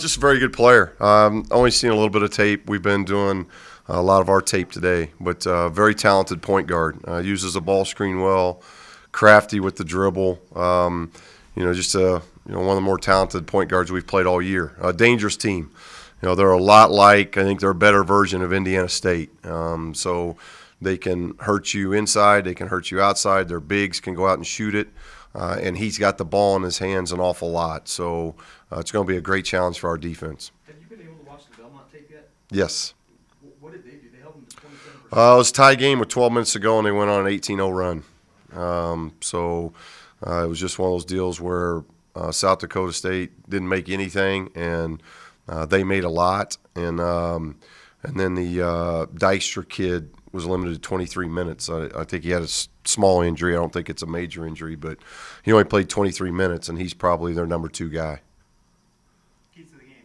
Just a very good player. Only seen a little bit of tape. We've been doing a lot of our tape today, but very talented point guard. Uses the ball screen well, crafty with the dribble. Just one of the more talented point guards we've played all year. A dangerous team. They're a lot like, I think they're a better version of Indiana State. So they can hurt you inside, they can hurt you outside. Their bigs can go out and shoot it. And he's got the ball in his hands an awful lot. So it's going to be a great challenge for our defense. Have you been able to watch the Belmont tape yet? Yes. What did they do? They held them to 27%? It was a tie game with 12 minutes to go, and they went on an 18-0 run. It was just one of those deals where South Dakota State didn't make anything, and they made a lot. And then the Dykstra kid was limited to 23 minutes. I think he had a small injury. I don't think it's a major injury, but he only played 23 minutes, and he's probably their number 2 guy. Keys to the game,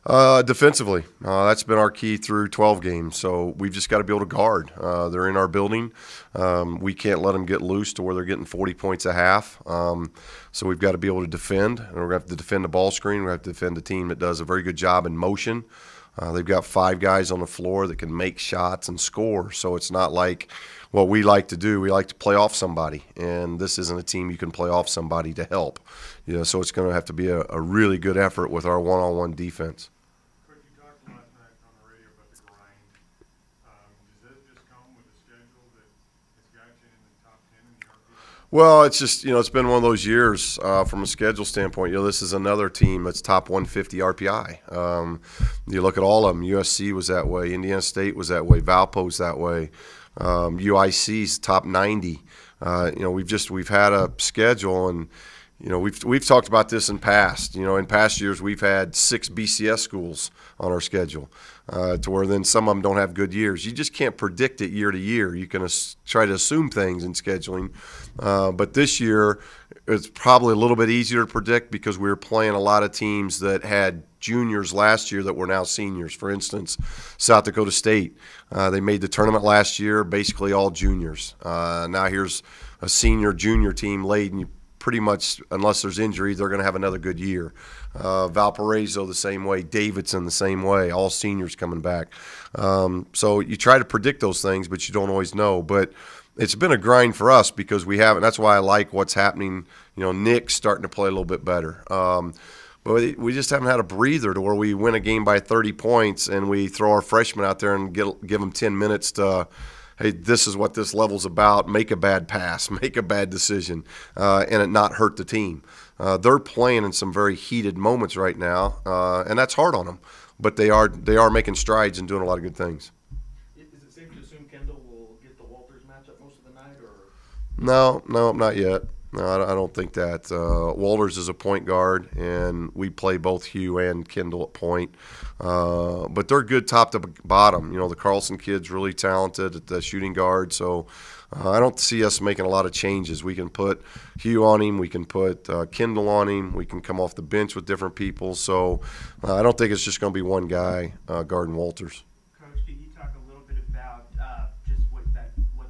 Coach? Defensively, that's been our key through 12 games. So we've just got to be able to guard. They're in our building. We can't let them get loose to where they're getting 40 points a half. So we've got to be able to defend, and we're going to have to defend the ball screen. We have to defend a team that does a very good job in motion. They've got 5 guys on the floor that can make shots and score. So it's not like what we like to do. We like to play off somebody, and this isn't a team you can play off somebody to help. So it's going to have to be a really good effort with our one-on-one defense. Coach, you talked last night on the radio about the grind. Does that just come with a schedule that has got you in the top 10 in the RPI? Well, it's just, it's been one of those years from a schedule standpoint. This is another team that's top 150 RPI. You look at all of them. USC was that way. Indiana State was that way. Valpo's that way. UIC's top 90. We've had a schedule, and we've talked about this in past. In past years we've had 6 BCS schools on our schedule, to where then some of them don't have good years. You just can't predict it year to year. You can try to assume things in scheduling, but this year it's probably a little bit easier to predict because we were playing a lot of teams that had juniors last year that were now seniors. For instance, South Dakota State, they made the tournament last year, basically all juniors. Now here's a senior-junior team laid, and you pretty much, unless there's injury, they're going to have another good year. Valparaiso the same way, Davidson the same way, all seniors coming back. So you try to predict those things, but you don't always know. But it's been a grind for us because we haven't. That's why I like what's happening. Nick's starting to play a little bit better. But we just haven't had a breather to where we win a game by 30 points and we throw our freshmen out there and give them 10 minutes to, hey, this is what this level's about. Make a bad pass, make a bad decision, and it not hurt the team. They're playing in some very heated moments right now, and that's hard on them. But they are making strides and doing a lot of good things. Is it safe to assume Kendall will get the Walters matchup most of the night, or? No, not yet. No, I don't think that. Walters is a point guard, and we play both Hugh and Kendall at point. But they're good top to bottom. The Carlson kid's really talented at the shooting guard, so I don't see us making a lot of changes. We can put Hugh on him. We can put Kendall on him. We can come off the bench with different people. So I don't think it's just going to be one guy guarding Walters. Coach, can you talk a little bit about just what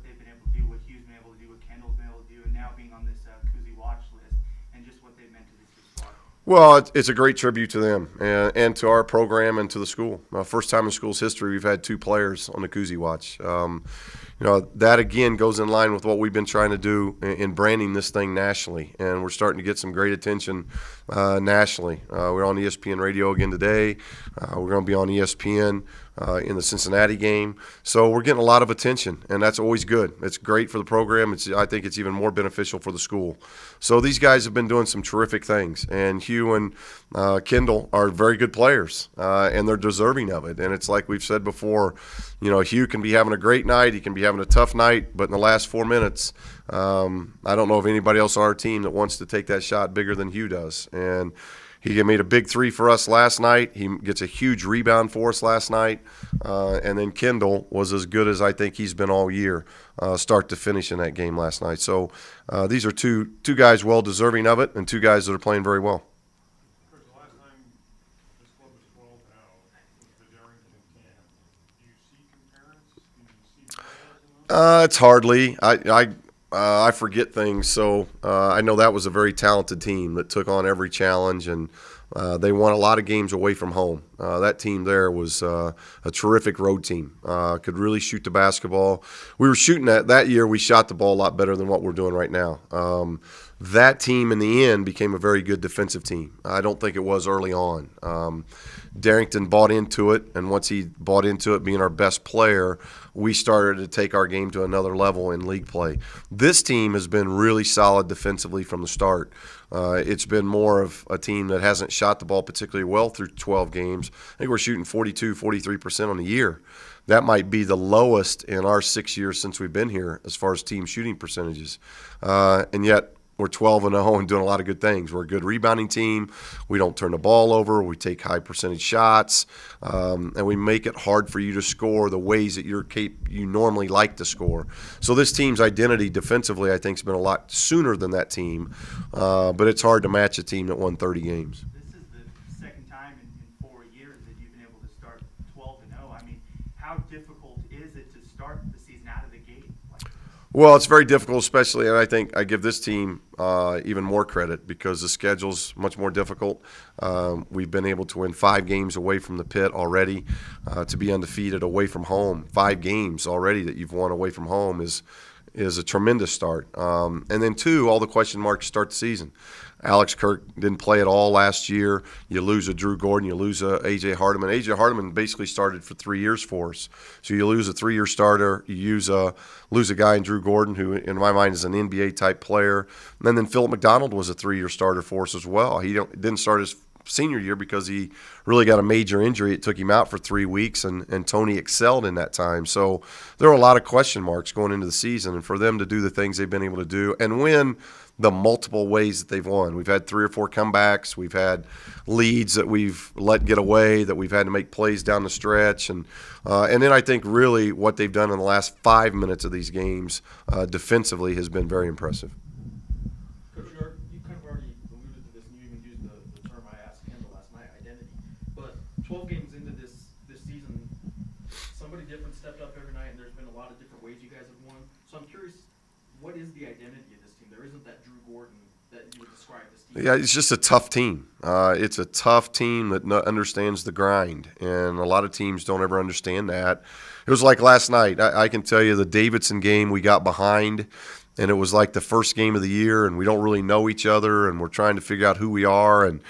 they've been able to do, what Hugh's been able to do, what Kendall's been able to do, and now being on this Kuzi watch list, and just what they've meant to this squad? Well, it's a great tribute to them and to our program and to the school. First time in school's history we've had 2 players on the Kuzi watch. That again goes in line with what we've been trying to do in branding this thing nationally, and we're starting to get some great attention nationally. We're on ESPN radio again today. We're going to be on ESPN in the Cincinnati game. So we're getting a lot of attention, and that's always good. It's great for the program. I think it's even more beneficial for the school. So these guys have been doing some terrific things, and Hugh and Kendall are very good players, and they're deserving of it. And it's like we've said before, Hugh can be having a great night, he can be having a tough night, but in the last 4 minutes, I don't know of anybody else on our team that wants to take that shot bigger than Hugh does. And he made a big 3 for us last night. He gets a huge rebound for us last night. And then Kendall was as good as I think he's been all year, start to finish in that game last night. So these are two guys well deserving of it, and 2 guys that are playing very well. Coach, the last time this club was 12-0 was the Darrington camp. Do you see comparison? Do you see parallels in those? It's hardly. I forget things, so I know that was a very talented team that took on every challenge, and They won a lot of games away from home. That team there was a terrific road team. Could really shoot the basketball. We were shooting that year. We shot the ball a lot better than what we're doing right now. That team in the end became a very good defensive team. I don't think it was early on. Darrington bought into it, and once he bought into it being our best player, we started to take our game to another level in league play. This team has been really solid defensively from the start. It's been more of a team that hasn't shot the ball particularly well through 12 games. I think we're shooting 42, 43% on the year. That might be the lowest in our 6 years since we've been here as far as team shooting percentages. And yet we're 12-0 and doing a lot of good things. We're a good rebounding team. We don't turn the ball over. We take high percentage shots, and we make it hard for you to score the ways that you normally like to score. So this team's identity defensively, I think, has been a lot sooner than that team, but it's hard to match a team that won 30 games. This is the second time in 4 years that you've been able to start 12-0. I mean, how difficult is it to start the season out of the gate like this? Well, it's very difficult, especially, and I think I give this team even more credit because the schedule's much more difficult. We've been able to win 5 games away from the pit already. To be undefeated away from home, 5 games already that you've won away from home is a tremendous start. And then 2, all the question marks start the season. Alex Kirk didn't play at all last year. You lose a Drew Gordon. You lose a A.J. Hardiman. A.J. Hardiman basically started for 3 years for us. So you lose a 3-year starter. You lose a guy in Drew Gordon who, in my mind, is an NBA-type player. And then Philip McDonald was a 3-year starter for us as well. He didn't start his senior year because he really got a major injury. It took him out for 3 weeks, and Tony excelled in that time. So there were a lot of question marks going into the season, and for them to do the things they've been able to do and win the multiple ways that they've won. We've had 3 or 4 comebacks. We've had leads that we've let get away, that we've had to make plays down the stretch. And then I think really what they've done in the last 5 minutes of these games defensively has been very impressive. Coach, you kind of already alluded to this, and you even used the term I asked Kendall last night, identity. But 12 games into this season, somebody different stepped up every night, and there's been a lot of different ways you guys have won. So I'm curious, what is the identity of this team? There isn't that Drew Gordon that you would describe this team. Yeah, it's just a tough team. It's a tough team that understands the grind, and a lot of teams don't ever understand that. It was like last night. I can tell you the Davidson game, we got behind, and it was like the first game of the year, and we don't really know each other, and we're trying to figure out who we are. And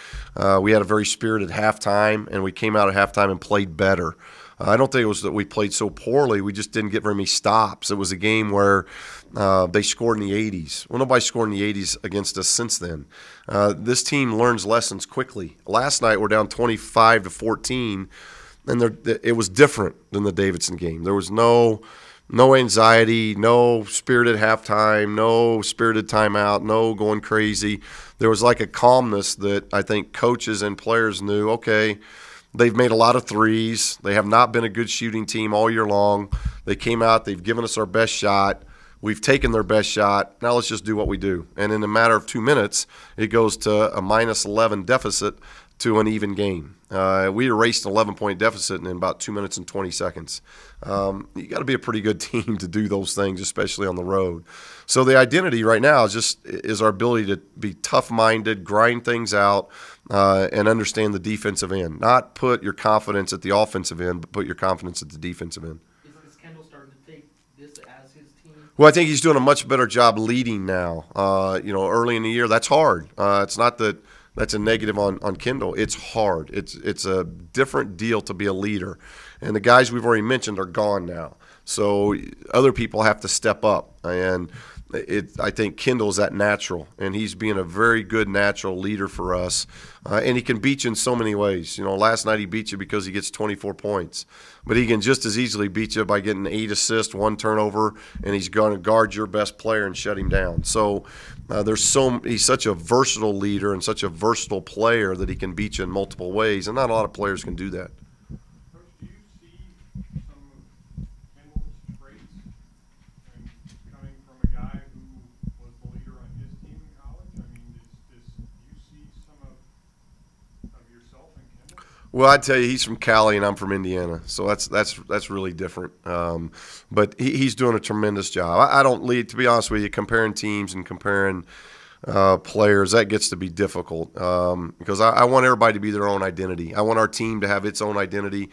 we had a very spirited halftime, and we came out at halftime and played better. I don't think it was that we played so poorly. We just didn't get very many stops. It was a game where they scored in the 80s. Well, nobody scored in the 80s against us since then. This team learns lessons quickly. Last night we're down 25-14, and it was different than the Davidson game. There was no anxiety, no spirited halftime, no spirited timeout, no going crazy. There was like a calmness that I think coaches and players knew, okay, they've made a lot of threes. They have not been a good shooting team all year long. They came out. They've given us our best shot. We've taken their best shot. Now let's just do what we do. And in a matter of 2 minutes, it goes to a -11 deficit to an even game. We erased an 11-point deficit in about 2 minutes and 20 seconds. You got to be a pretty good team to do those things, especially on the road. So the identity right now is our ability to be tough-minded, grind things out, and understand the defensive end. Not put your confidence at the offensive end, but put your confidence at the defensive end. Is Kendall starting to take this as his team? Well, I think he's doing a much better job leading now. Early in the year, that's hard. It's not that that's a negative on Kendall. It's hard. It's a different deal to be a leader. And the guys we've already mentioned are gone now. So other people have to step up. And I think Kendall's that natural, and he's being a very good natural leader for us. And he can beat you in so many ways. Last night he beat you because he gets 24 points. But he can just as easily beat you by getting 8 assists, 1 turnover, and he's going to guard your best player and shut him down. So he's such a versatile leader and such a versatile player that he can beat you in multiple ways, and not a lot of players can do that. Coach, do you see some of Kendall's traits and coming from a guy who was the leader on his team in college? I mean, do you see some of yourself in Kendall? Well, I'd tell you he's from Cali and I'm from Indiana, so that's really different. But he's doing a tremendous job. I don't lead, to be honest with you, comparing teams and comparing players, that gets to be difficult because I want everybody to be their own identity. I want our team to have its own identity.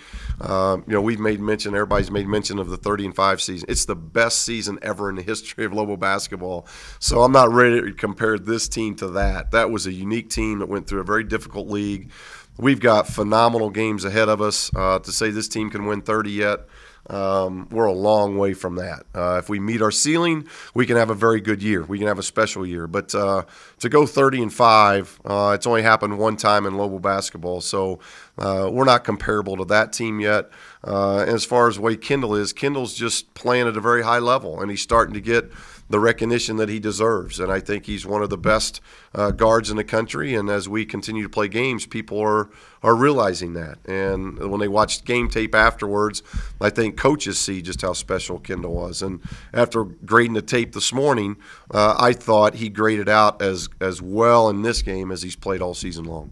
We've made mention, everybody's made mention of the 30-5 season. It's the best season ever in the history of Lobo basketball. So I'm not ready to compare this team to that. That was a unique team that went through a very difficult league. We've got phenomenal games ahead of us. To say this team can win 30 yet, we're a long way from that. If we meet our ceiling, we can have a very good year. We can have a special year. But to go 30-5, it's only happened one time in Lobo basketball. So we're not comparable to that team yet. And as far as the way Kendall is, Kendall's just playing at a very high level, and he's starting to get the recognition that he deserves. And I think he's one of the best guards in the country. And as we continue to play games, people are realizing that. And when they watch game tape afterwards, I think coaches see just how special Kendall was. And after grading the tape this morning, I thought he graded out as well in this game as he's played all season long.